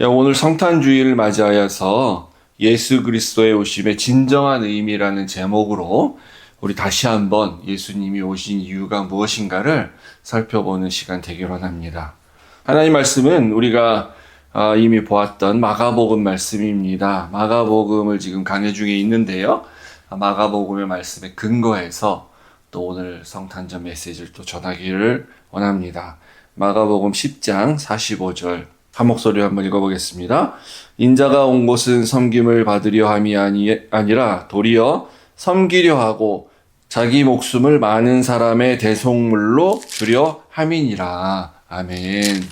오늘 성탄주의를 맞이하여서 예수 그리스도의 오심의 진정한 의미라는 제목으로 우리 다시 한번 예수님이 오신 이유가 무엇인가를 살펴보는 시간 되기로 합니다. 하나님 말씀은 우리가 이미 보았던 마가복음 말씀입니다. 마가복음을 지금 강해 중에 있는데요. 마가복음의 말씀에 근거해서 또 오늘 성탄절 메시지를 또 전하기를 원합니다. 마가복음 10장 45절 한 목소리로 한번 읽어보겠습니다. 인자가 온 곳은 섬김을 받으려 함이 아니라 도리어 섬기려 하고 자기 목숨을 많은 사람의 대속물로 주려 함이니라. 아멘.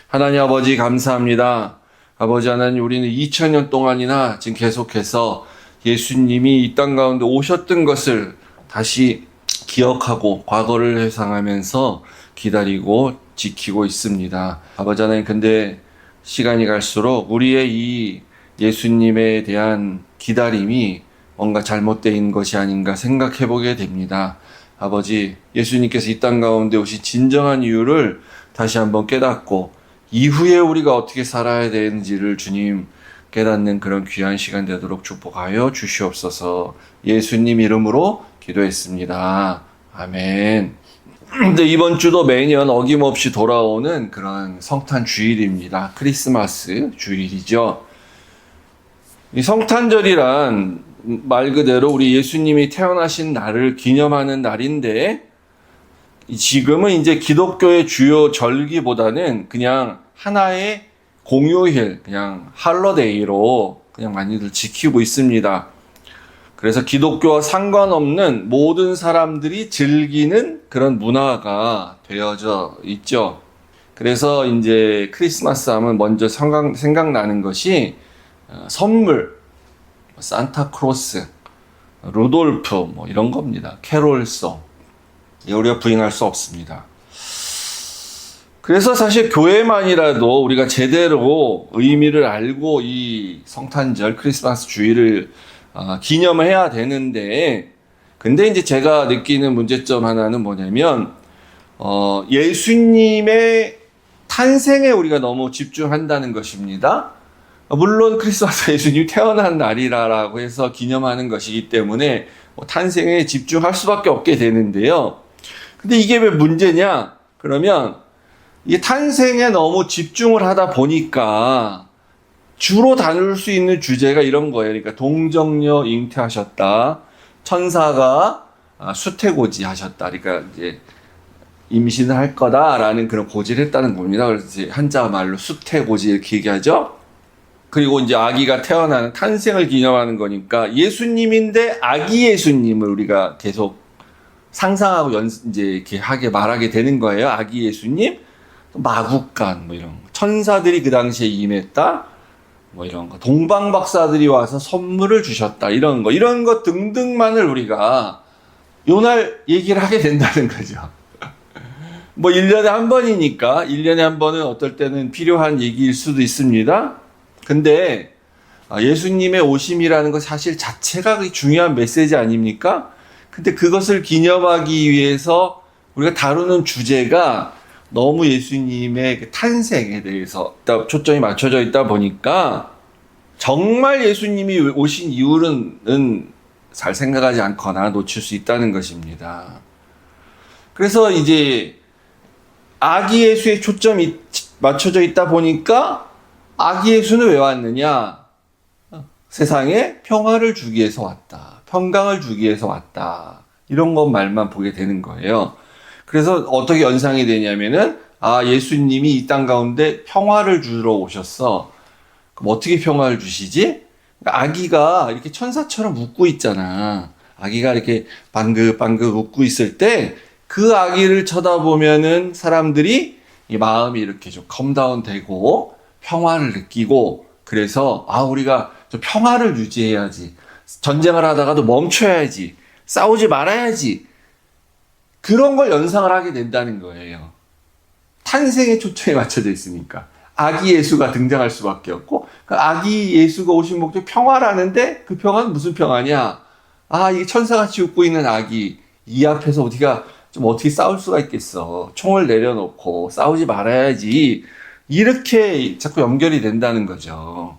하나님 아버지 감사합니다. 아버지 하나님, 우리는 2000년 동안이나 지금 계속해서 예수님이 이 땅 가운데 오셨던 것을 다시 기억하고 과거를 회상하면서 기다리고 지키고 있습니다. 아버지 하나님, 근데 시간이 갈수록 우리의 이 예수님에 대한 기다림이 뭔가 잘못되어 있는 것이 아닌가 생각해 보게 됩니다. 아버지, 예수님께서 이 땅 가운데 오신 진정한 이유를 다시 한번 깨닫고 이후에 우리가 어떻게 살아야 되는지를 주님 깨닫는 그런 귀한 시간 되도록 축복하여 주시옵소서. 예수님 이름으로 기도했습니다. 아멘. 근데 이번 주도 매년 어김없이 돌아오는 그런 성탄 주일입니다. 크리스마스 주일이죠. 이 성탄절이란 말 그대로 우리 예수님이 태어나신 날을 기념하는 날인데, 지금은 이제 기독교의 주요 절기보다는 그냥 하나의 공휴일, 그냥 할러데이로 그냥 많이들 지키고 있습니다. 그래서 기독교와 상관없는 모든 사람들이 즐기는 그런 문화가 되어져 있죠. 그래서 이제 크리스마스 하면 먼저 생각나는 것이 선물, 산타크로스, 루돌프 이런 겁니다. 캐롤송. 우리가 부인할 수 없습니다. 그래서 사실 교회만이라도 우리가 제대로 의미를 알고 이 성탄절 크리스마스 주일을 기념해야 되는데, 근데 이제 제가 느끼는 문제점 하나는 뭐냐면, 예수님의 탄생에 우리가 너무 집중한다는 것입니다. 물론 크리스마스 예수님이 태어난 날이라고 해서 기념하는 것이기 때문에 탄생에 집중할 수밖에 없게 되는데요. 근데 이게 왜 문제냐? 그러면 이 탄생에 너무 집중을 하다 보니까 주로 다룰 수 있는 주제가 이런 거예요. 그러니까 동정녀 잉태하셨다. 천사가 수태고지 하셨다. 그러니까 이제 임신을 할 거다라는 그런 고지를 했다는 겁니다. 그래서 이제 한자 말로 수태고지 이렇게 얘기하죠. 그리고 이제 아기가 태어나는 탄생을 기념하는 거니까 예수님인데 아기 예수님을 우리가 계속 상상하고 이제 이렇게 말하게 되는 거예요. 아기 예수님, 마국간 이런 거. 천사들이 그 당시에 임했다. 이런 거. 동방박사들이 와서 선물을 주셨다. 이런 거 등등만을 우리가 요날 얘기를 하게 된다는 거죠. 1년에 한 번이니까 1년에 한 번은 어떨 때는 필요한 얘기일 수도 있습니다. 근데 예수님의 오심이라는 것 사실 자체가 중요한 메시지 아닙니까? 근데 그것을 기념하기 위해서 우리가 다루는 주제가 너무 예수님의 탄생에 대해서 초점이 맞춰져 있다 보니까 정말 예수님이 오신 이유는 잘 생각하지 않거나 놓칠 수 있다는 것입니다. 그래서 이제 아기 예수의 초점이 맞춰져 있다 보니까 아기 예수는 왜 왔느냐? 세상에 평화를 주기 위해서 왔다. 평강을 주기 위해서 왔다. 이런 것 말만 보게 되는 거예요. 그래서 어떻게 연상이 되냐면은, 예수님이 이 땅 가운데 평화를 주러 오셨어. 그럼 어떻게 평화를 주시지? 아기가 이렇게 천사처럼 웃고 있잖아. 아기가 이렇게 방긋방긋 웃고 있을 때 그 아기를 쳐다보면은 사람들이 이 마음이 이렇게 좀 컴다운 되고 평화를 느끼고, 그래서 우리가 좀 평화를 유지해야지. 전쟁을 하다가도 멈춰야지. 싸우지 말아야지. 그런 걸 연상을 하게 된다는 거예요. 탄생에 초점이 맞춰져 있으니까. 아기 예수가 등장할 수밖에 없고, 아기 예수가 오신 목적이 평화라는데 그 평화는 무슨 평화냐? 이게 천사같이 웃고 있는 아기. 이 앞에서 우리가 좀 어떻게 싸울 수가 있겠어. 총을 내려놓고 싸우지 말아야지. 이렇게 자꾸 연결이 된다는 거죠.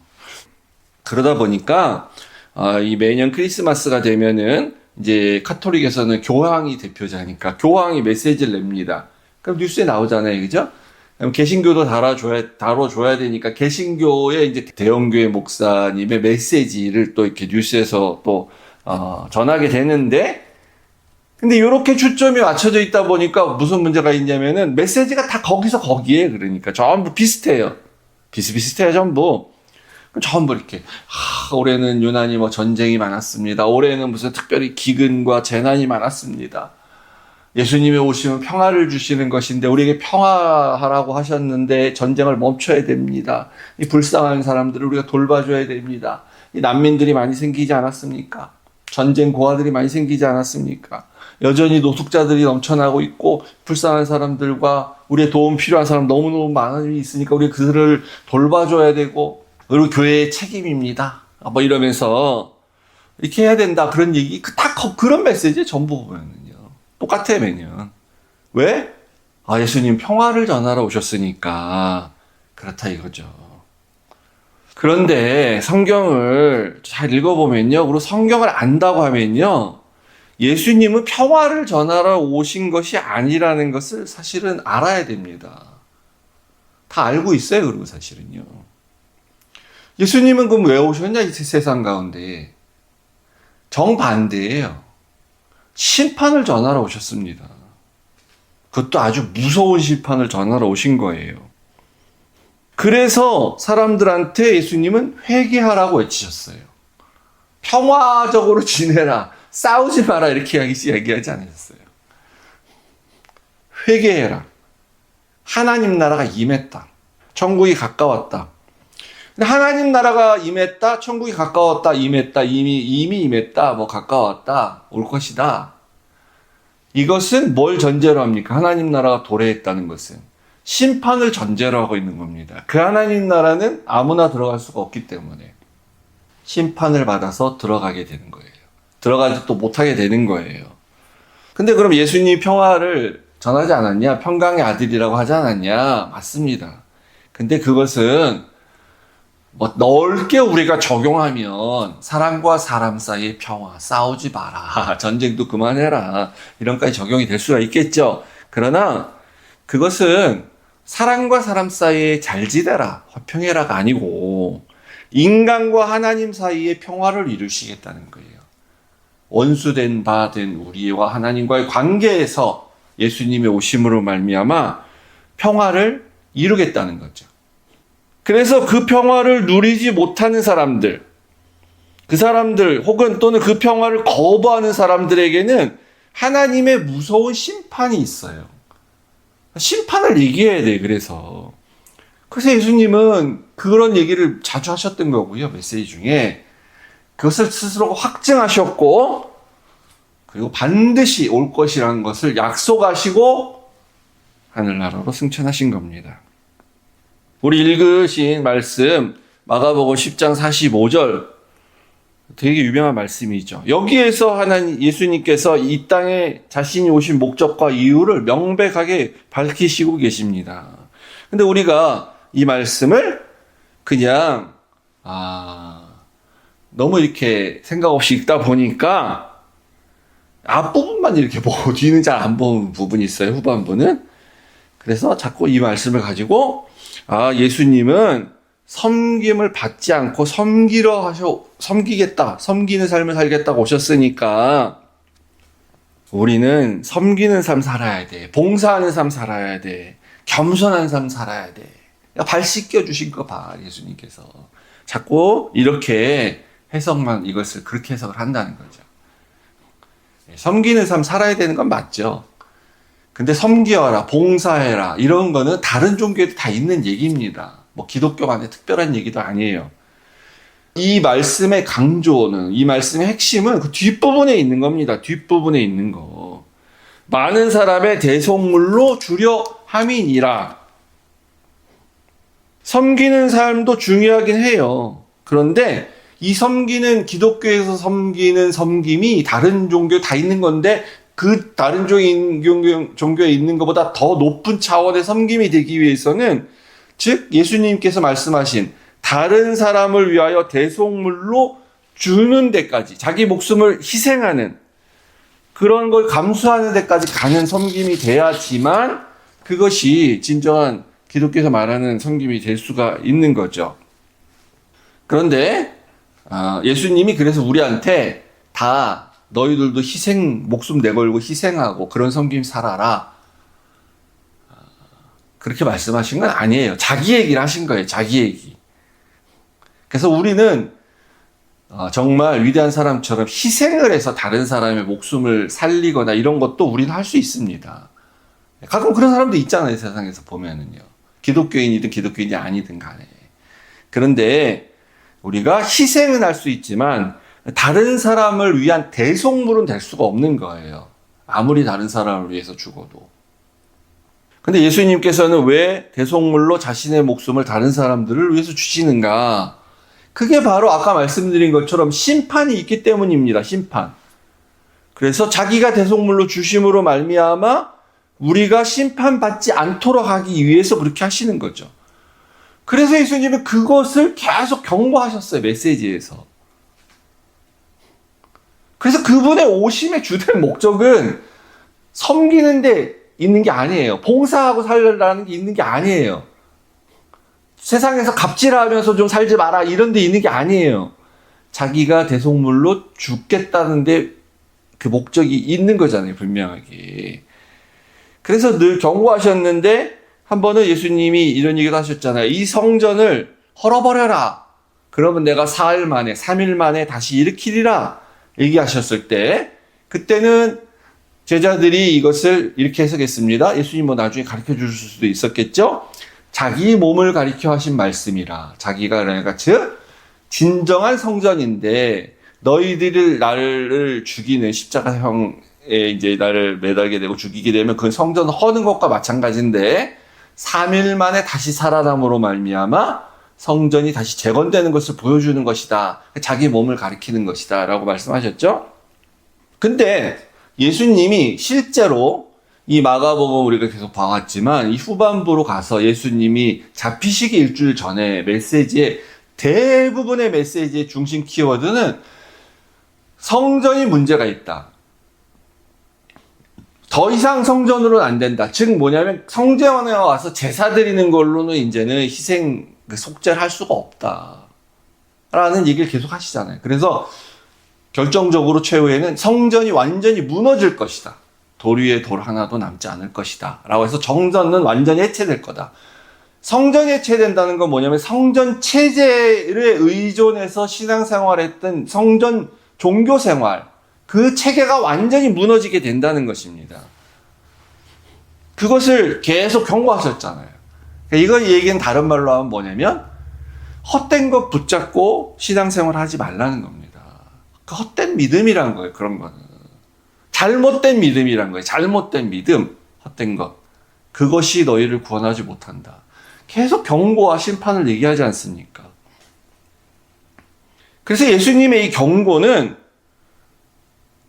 그러다 보니까 이 매년 크리스마스가 되면은 이제 카톨릭에서는 교황이 대표자니까 교황이 메시지를 냅니다. 그럼 뉴스에 나오잖아요, 그죠? 그럼 개신교도 다뤄줘야 되니까 개신교의 이제 대형교회 목사님의 메시지를 또 이렇게 뉴스에서 또 전하게 되는데, 근데 이렇게 초점이 맞춰져 있다 보니까 무슨 문제가 있냐면은 메시지가 다 거기서 거기에, 그러니까 전부 비슷해요. 비슷비슷해요, 전부. 전부 이렇게 올해는 유난히 뭐 전쟁이 많았습니다. 올해는 무슨 특별히 기근과 재난이 많았습니다. 예수님이 오시면 평화를 주시는 것인데 우리에게 평화하라고 하셨는데 전쟁을 멈춰야 됩니다. 이 불쌍한 사람들을 우리가 돌봐줘야 됩니다. 이 난민들이 많이 생기지 않았습니까? 전쟁 고아들이 많이 생기지 않았습니까? 여전히 노숙자들이 넘쳐나고 있고 불쌍한 사람들과 우리의 도움 필요한 사람 너무너무 많이 있으니까 우리 그들을 돌봐줘야 되고, 그리고 교회의 책임입니다. 뭐 이러면서 이렇게 해야 된다. 그런 얘기, 다 그런 메시지 전부 보면은요. 똑같아, 매년. 왜? 예수님 평화를 전하러 오셨으니까 그렇다 이거죠. 그런데 성경을 잘 읽어보면요. 그리고 성경을 안다고 하면요. 예수님은 평화를 전하러 오신 것이 아니라는 것을 사실은 알아야 됩니다. 다 알고 있어요, 그리고 사실은요. 예수님은 그럼 왜 오셨냐, 이 세상 가운데. 정반대예요. 심판을 전하러 오셨습니다. 그것도 아주 무서운 심판을 전하러 오신 거예요. 그래서 사람들한테 예수님은 회개하라고 외치셨어요. 평화적으로 지내라. 싸우지 마라. 이렇게 얘기하지 않으셨어요. 회개해라. 하나님 나라가 임했다. 천국이 가까웠다. 하나님 나라가 임했다, 천국이 가까웠다, 임했다, 이미 임했다, 뭐 가까웠다, 올 것이다. 이것은 뭘 전제로 합니까? 하나님 나라가 도래했다는 것은 심판을 전제로 하고 있는 겁니다. 그 하나님 나라는 아무나 들어갈 수가 없기 때문에 심판을 받아서 들어가게 되는 거예요. 들어가지 또 못하게 되는 거예요. 근데 그럼 예수님이 평화를 전하지 않았냐? 평강의 아들이라고 하지 않았냐? 맞습니다. 근데 그것은 뭐 넓게 우리가 적용하면 사람과 사람 사이의 평화, 싸우지 마라, 전쟁도 그만해라, 이런까지 적용이 될 수가 있겠죠. 그러나 그것은 사람과 사람 사이에 잘 지내라, 화평해라가 아니고 인간과 하나님 사이의 평화를 이루시겠다는 거예요. 원수된 바 된 우리와 하나님과의 관계에서 예수님의 오심으로 말미암아 평화를 이루겠다는 거죠. 그래서 그 평화를 누리지 못하는 사람들, 그 사람들 혹은 또는 그 평화를 거부하는 사람들에게는 하나님의 무서운 심판이 있어요. 심판을 얘기해야 돼. 그래서 예수님은 그런 얘기를 자주 하셨던 거고요. 메시지 중에 그것을 스스로 확증하셨고, 그리고 반드시 올 것이라는 것을 약속하시고 하늘나라로 승천하신 겁니다. 우리 읽으신 말씀 마가복음 10장 45절, 되게 유명한 말씀이죠. 여기에서 예수님께서 이 땅에 자신이 오신 목적과 이유를 명백하게 밝히시고 계십니다. 근데 우리가 이 말씀을 그냥 너무 이렇게 생각 없이 읽다 보니까 앞부분만 이렇게 보고 뒤는 잘 안 보는 부분이 있어요. 후반부는. 그래서 자꾸 이 말씀을 가지고 예수님은 섬김을 받지 않고 섬기겠다, 섬기는 삶을 살겠다고 오셨으니까 우리는 섬기는 삶 살아야 돼, 봉사하는 삶 살아야 돼, 겸손한 삶 살아야 돼. 발 씻겨 주신 거 봐, 예수님께서. 자꾸 이렇게 이것을 그렇게 해석을 한다는 거죠. 섬기는 삶 살아야 되는 건 맞죠. 근데 섬기어라, 봉사해라, 이런 거는 다른 종교에도 다 있는 얘기입니다. 뭐 기독교만의 특별한 얘기도 아니에요. 이 말씀의 강조는, 이 말씀의 핵심은 그 뒷부분에 있는 겁니다. 뒷부분에 있는 거. 많은 사람의 대속물로 주려 함이니라. 섬기는 삶도 중요하긴 해요. 그런데 이 기독교에서 섬기는 섬김이 다른 종교에 다 있는 건데, 그 다른 종교에 있는 것보다 더 높은 차원의 섬김이 되기 위해서는 즉 예수님께서 말씀하신 다른 사람을 위하여 대속물로 주는 데까지, 자기 목숨을 희생하는 그런 걸 감수하는 데까지 가는 섬김이 돼야지만 그것이 진정한 기독교에서 말하는 섬김이 될 수가 있는 거죠. 그런데 예수님이 그래서 우리한테 다 너희들도 목숨 내걸고 희생하고 그런 섬김 살아라, 그렇게 말씀하신 건 아니에요. 자기 얘기를 하신 거예요. 자기 얘기. 그래서 우리는 정말 위대한 사람처럼 희생을 해서 다른 사람의 목숨을 살리거나 이런 것도 우리는 할 수 있습니다. 가끔 그런 사람도 있잖아요. 세상에서 보면은요. 기독교인이든 기독교인이 아니든 간에. 그런데 우리가 희생은 할 수 있지만 다른 사람을 위한 대속물은 될 수가 없는 거예요. 아무리 다른 사람을 위해서 죽어도. 근데 예수님께서는 왜 대속물로 자신의 목숨을 다른 사람들을 위해서 주시는가? 그게 바로 아까 말씀드린 것처럼 심판이 있기 때문입니다. 심판. 그래서 자기가 대속물로 주심으로 말미암아 우리가 심판받지 않도록 하기 위해서 그렇게 하시는 거죠. 그래서 예수님은 그것을 계속 경고하셨어요. 메시지에서. 그래서 그분의 오심의 주된 목적은 섬기는 데 있는 게 아니에요. 봉사하고 살려라는 게 있는 게 아니에요. 세상에서 갑질하면서 좀 살지 마라 이런 데 있는 게 아니에요. 자기가 대속물로 죽겠다는데 그 목적이 있는 거잖아요. 분명하게. 그래서 늘 경고하셨는데 한 번은 예수님이 이런 얘기도 하셨잖아요. 이 성전을 헐어버려라. 그러면 내가 4일 만에 3일 만에 다시 일으키리라 얘기하셨을 때, 그때는 제자들이 이것을 이렇게 해석했습니다. 예수님 뭐 나중에 가르쳐 주실 수도 있었겠죠. 자기 몸을 가리켜 하신 말씀이라. 자기가 그러니까 즉 진정한 성전인데 너희들이 나를 죽이는 십자가형에 이제 나를 매달게 되고 죽이게 되면 그 성전 허는 것과 마찬가지인데 3일 만에 다시 살아남으로 말미암아 성전이 다시 재건되는 것을 보여주는 것이다. 자기 몸을 가리키는 것이다. 라고 말씀하셨죠. 근데 예수님이 실제로 이 마가복음 우리가 계속 봐왔지만 이 후반부로 가서 예수님이 잡히시기 일주일 전에 메시지의 대부분의 메시지의 중심 키워드는 성전이 문제가 있다. 더 이상 성전으로는 안 된다. 즉 뭐냐면 성전에 와서 제사 드리는 걸로는 이제는 희생 속죄를 할 수가 없다. 라는 얘기를 계속 하시잖아요. 그래서 결정적으로 최후에는 성전이 완전히 무너질 것이다. 돌 위에 돌 하나도 남지 않을 것이다. 라고 해서 정전은 완전히 해체될 거다. 성전이 해체된다는 건 뭐냐면 성전 체제를 의존해서 신앙생활했던 성전 종교생활, 그 체계가 완전히 무너지게 된다는 것입니다. 그것을 계속 경고하셨잖아요. 이거 얘기는 다른 말로 하면 뭐냐면 헛된 것 붙잡고 신앙생활 하지 말라는 겁니다. 그 헛된 믿음이란 거예요. 그런 거는. 잘못된 믿음이란 거예요. 잘못된 믿음, 헛된 것. 그것이 너희를 구원하지 못한다. 계속 경고와 심판을 얘기하지 않습니까? 그래서 예수님의 이 경고는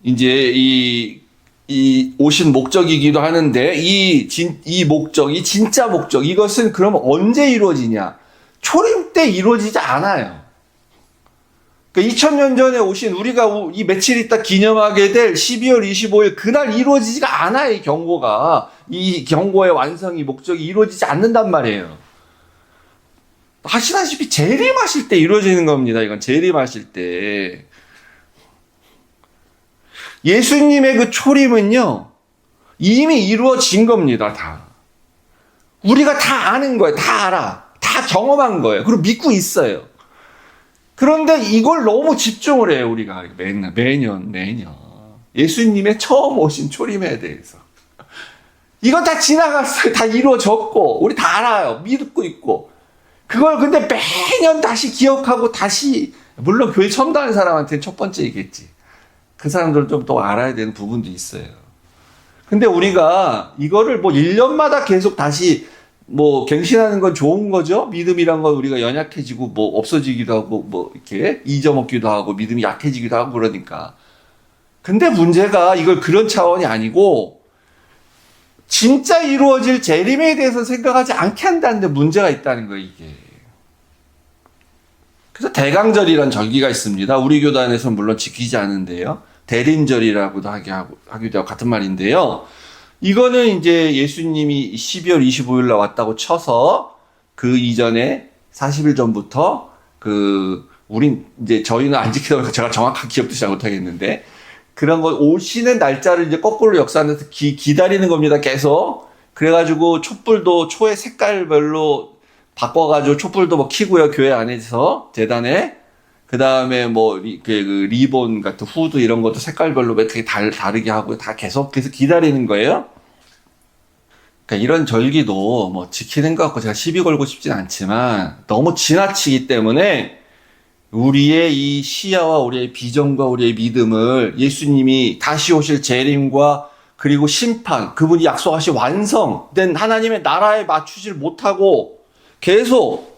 이제 이 오신 목적이기도 하는데 이 목적, 이 진짜 목적, 이것은 그럼 언제 이루어지냐? 초림 때 이루어지지 않아요. 그러니까 2000년 전에 오신 우리가 이 며칠 있다 기념하게 될 12월 25일 그날 이루어지지가 않아요. 이 경고가. 이 경고의 완성이 목적이 이루어지지 않는단 말이에요. 아시다시피 재림하실 때 이루어지는 겁니다. 이건 재림하실 때. 예수님의 그 초림은요, 이미 이루어진 겁니다, 다. 우리가 다 아는 거예요. 다 알아. 다 경험한 거예요. 그리고 믿고 있어요. 그런데 이걸 너무 집중을 해요, 우리가. 매년. 예수님의 처음 오신 초림에 대해서. 이건 다 지나갔어요. 다 이루어졌고, 우리 다 알아요. 믿고 있고. 그걸 근데 매년 다시 기억하고 다시, 물론 교회 처음 다니는 사람한테는 첫 번째이겠지. 그 사람들은 좀 또 알아야 되는 부분도 있어요. 근데 우리가 이거를 뭐 1년마다 계속 다시 뭐 갱신하는 건 좋은 거죠. 믿음이란 건 우리가 연약해지고 뭐 없어지기도 하고 뭐 이렇게 잊어먹기도 하고 믿음이 약해지기도 하고 그러니까. 근데 문제가 이걸 그런 차원이 아니고 진짜 이루어질 재림에 대해서 생각하지 않게 한다는데 문제가 있다는 거예요, 이게. 그래서 대강절이란 절기가 있습니다. 우리 교단에서는 물론 지키지 않는데요. 대림절이라고도 하기도 하고 같은 말인데요. 이거는 이제 예수님이 12월 25일 날 왔다고 쳐서 그 이전에 40일 전부터 저희는 안 지키다 보니까 제가 정확한 기억도 잘 못하겠는데 그런 거 오시는 날짜를 이제 거꾸로 역사하면서 기다리는 겁니다. 계속. 그래가지고 촛불도 초의 색깔별로 바꿔가지고 촛불도 뭐 켜고요. 교회 안에서 재단에. 그 다음에 뭐 그 리본 같은 후드 이런 것도 색깔별로 되게 다르게 하고 다 계속해서 기다리는 거예요. 그러니까 이런 절기도 뭐 지키는 것 같고 제가 시비 걸고 싶진 않지만 너무 지나치기 때문에 우리의 이 시야와 우리의 비전과 우리의 믿음을 예수님이 다시 오실 재림과 그리고 심판, 그분이 약속하신 완성된 하나님의 나라에 맞추질 못하고 계속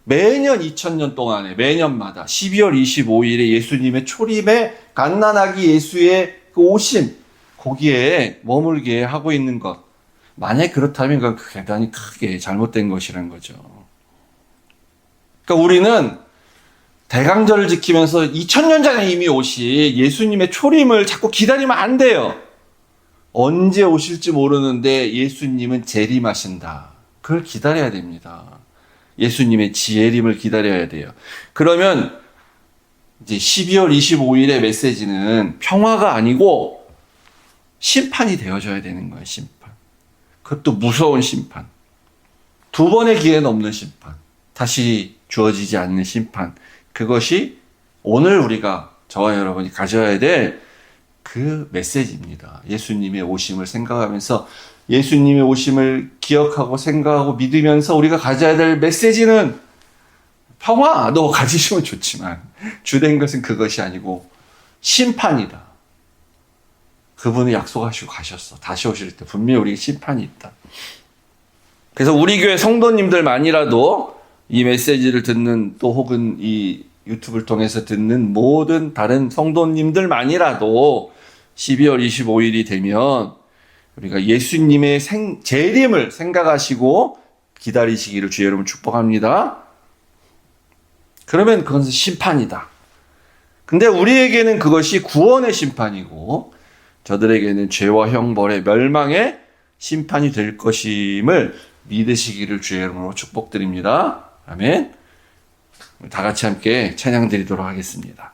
매년 2000년 동안에 매년마다 12월 25일에 예수님의 초림에 갓난아기 예수의 그 오심 거기에 머물게 하고 있는 것. 만약 그렇다면 그건 대단히 크게 잘못된 것이라는 거죠. 그러니까 우리는 대강절을 지키면서 2000년 전에 이미 오신 예수님의 초림을 자꾸 기다리면 안 돼요. 언제 오실지 모르는데 예수님은 재림하신다. 그걸 기다려야 됩니다. 예수님의 재림을 기다려야 돼요. 그러면 이제 12월 25일의 메시지는 평화가 아니고 심판이 되어져야 되는 거예요. 심판. 그것도 무서운 심판. 두 번의 기회는 없는 심판. 다시 주어지지 않는 심판. 그것이 오늘 우리가 저와 여러분이 가져야 될 그 메시지입니다. 예수님의 오심을 생각하면서 예수님의 오심을 기억하고 생각하고 믿으면서 우리가 가져야 될 메시지는 평화도 가지시면 좋지만 주된 것은 그것이 아니고 심판이다. 그분이 약속하시고 가셨어. 다시 오실 때 분명히 우리에게 심판이 있다. 그래서 우리 교회 성도님들만이라도 이 메시지를 듣는 또 혹은 이 유튜브를 통해서 듣는 모든 다른 성도님들만이라도 12월 25일이 되면 우리가 예수님의 재림을 생각하시고 기다리시기를 주의 여러분 축복합니다. 그러면 그것은 심판이다. 근데 우리에게는 그것이 구원의 심판이고 저들에게는 죄와 형벌의 멸망의 심판이 될 것임을 믿으시기를 주의 이름으로 축복드립니다. 아멘. 다 같이 함께 찬양 드리도록 하겠습니다.